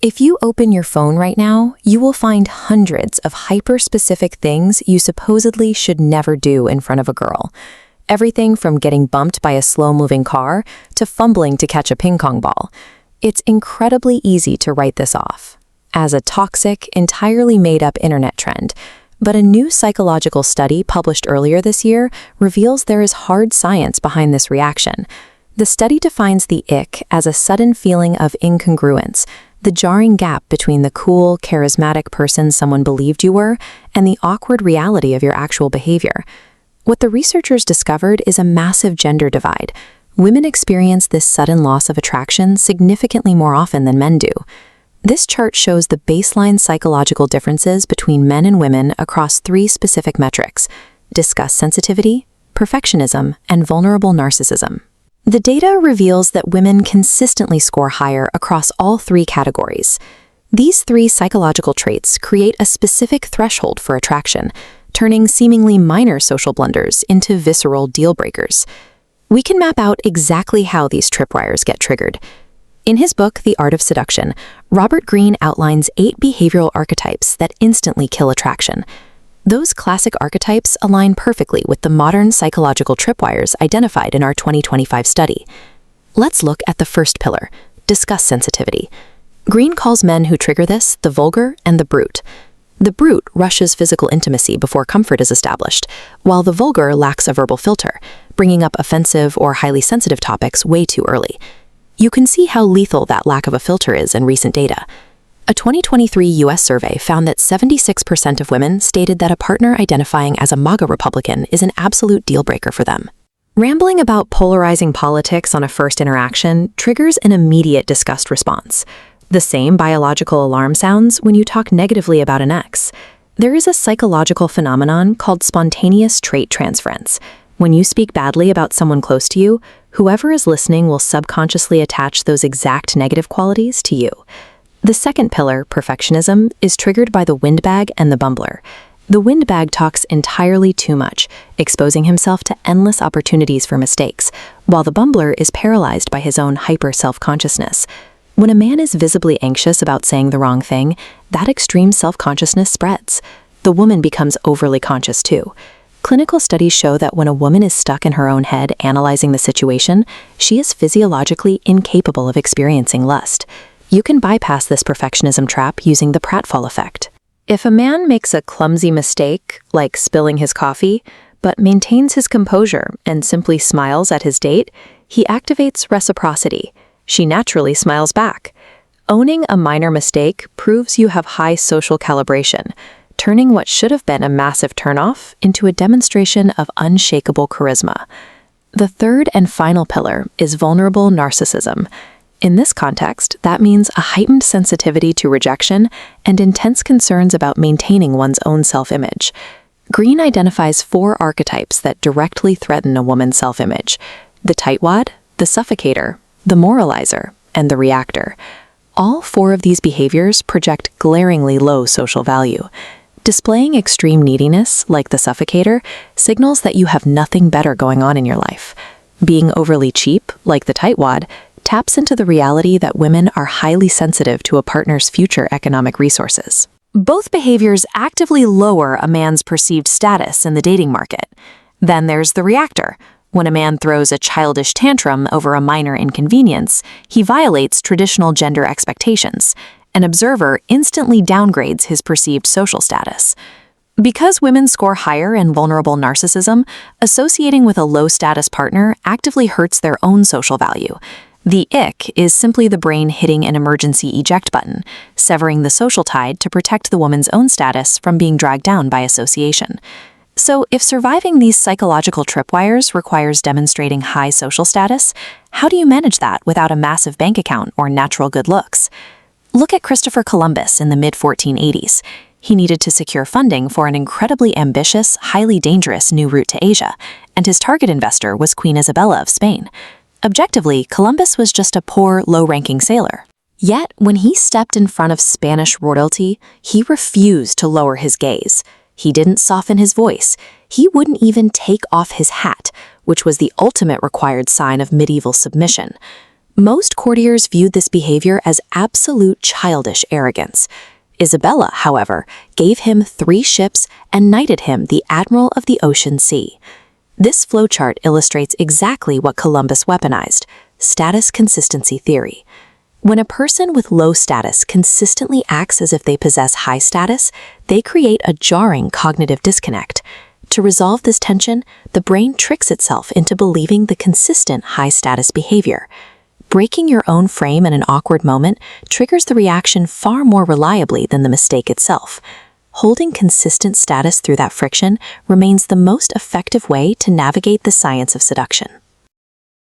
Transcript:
If you open your phone right now, you will find hundreds of hyper-specific things you supposedly should never do in front of a girl. Everything from getting bumped by a slow-moving car to fumbling to catch a ping pong ball. It's incredibly easy to write this off as a toxic, entirely made-up internet trend. But a new psychological study published earlier this year reveals there is hard science behind this reaction. The study defines the ick as a sudden feeling of incongruence, the jarring gap between the cool, charismatic person someone believed you were and the awkward reality of your actual behavior. What the researchers discovered is a massive gender divide. Women experience this sudden loss of attraction significantly more often than men do. This chart shows the baseline psychological differences between men and women across 3 specific metrics: disgust sensitivity, perfectionism, and vulnerable narcissism. The data reveals that women consistently score higher across all 3 categories. These 3 psychological traits create a specific threshold for attraction, turning seemingly minor social blunders into visceral deal breakers. We can map out exactly how these tripwires get triggered. In his book, The Art of Seduction, Robert Greene outlines 8 behavioral archetypes that instantly kill attraction. Those classic archetypes align perfectly with the modern psychological tripwires identified in our 2025 study. Let's look at the first pillar, disgust sensitivity. Greene calls men who trigger this the vulgar and the brute. The brute rushes physical intimacy before comfort is established, while the vulgar lacks a verbal filter, bringing up offensive or highly sensitive topics way too early. You can see how lethal that lack of a filter is in recent data. A 2023 U.S. survey found that 76% of women stated that a partner identifying as a MAGA Republican is an absolute deal-breaker for them. Rambling about polarizing politics on a first interaction triggers an immediate disgust response. The same biological alarm sounds when you talk negatively about an ex. There is a psychological phenomenon called spontaneous trait transference. When you speak badly about someone close to you, whoever is listening will subconsciously attach those exact negative qualities to you. The second pillar, perfectionism, is triggered by the windbag and the bumbler. The windbag talks entirely too much, exposing himself to endless opportunities for mistakes, while the bumbler is paralyzed by his own hyper-self-consciousness. When a man is visibly anxious about saying the wrong thing, that extreme self-consciousness spreads. The woman becomes overly conscious too. Clinical studies show that when a woman is stuck in her own head analyzing the situation, she is physiologically incapable of experiencing lust. You can bypass this perfectionism trap using the pratfall effect. If a man makes a clumsy mistake, like spilling his coffee, but maintains his composure and simply smiles at his date, he activates reciprocity. She naturally smiles back. Owning a minor mistake proves you have high social calibration, turning what should have been a massive turnoff into a demonstration of unshakable charisma. The third and final pillar is vulnerable narcissism. In this context, that means a heightened sensitivity to rejection and intense concerns about maintaining one's own self-image. Greene identifies 4 archetypes that directly threaten a woman's self-image: the tightwad, the suffocator, the moralizer, and the reactor. All 4 of these behaviors project glaringly low social value. Displaying extreme neediness, like the suffocator, signals that you have nothing better going on in your life. Being overly cheap, like the tightwad, taps into the reality that women are highly sensitive to a partner's future economic resources. Both behaviors actively lower a man's perceived status in the dating market. Then there's the reactor. When a man throws a childish tantrum over a minor inconvenience, he violates traditional gender expectations. An observer instantly downgrades his perceived social status. Because women score higher in vulnerable narcissism, associating with a low-status partner actively hurts their own social value. The ick is simply the brain hitting an emergency eject button, severing the social tide to protect the woman's own status from being dragged down by association. So, if surviving these psychological tripwires requires demonstrating high social status, how do you manage that without a massive bank account or natural good looks? Look at Christopher Columbus in the mid-1480s. He needed to secure funding for an incredibly ambitious, highly dangerous new route to Asia, and his target investor was Queen Isabella of Spain. Objectively, Columbus was just a poor, low-ranking sailor. Yet, when he stepped in front of Spanish royalty, he refused to lower his gaze. He didn't soften his voice. He wouldn't even take off his hat, which was the ultimate required sign of medieval submission. Most courtiers viewed this behavior as absolute childish arrogance. Isabella, however, gave him 3 ships and knighted him the Admiral of the Ocean Sea. This flowchart illustrates exactly what Columbus weaponized: status consistency theory. When a person with low status consistently acts as if they possess high status, they create a jarring cognitive disconnect. To resolve this tension, the brain tricks itself into believing the consistent high-status behavior. Breaking your own frame in an awkward moment triggers the reaction far more reliably than the mistake itself. Holding consistent status through that friction remains the most effective way to navigate the science of seduction.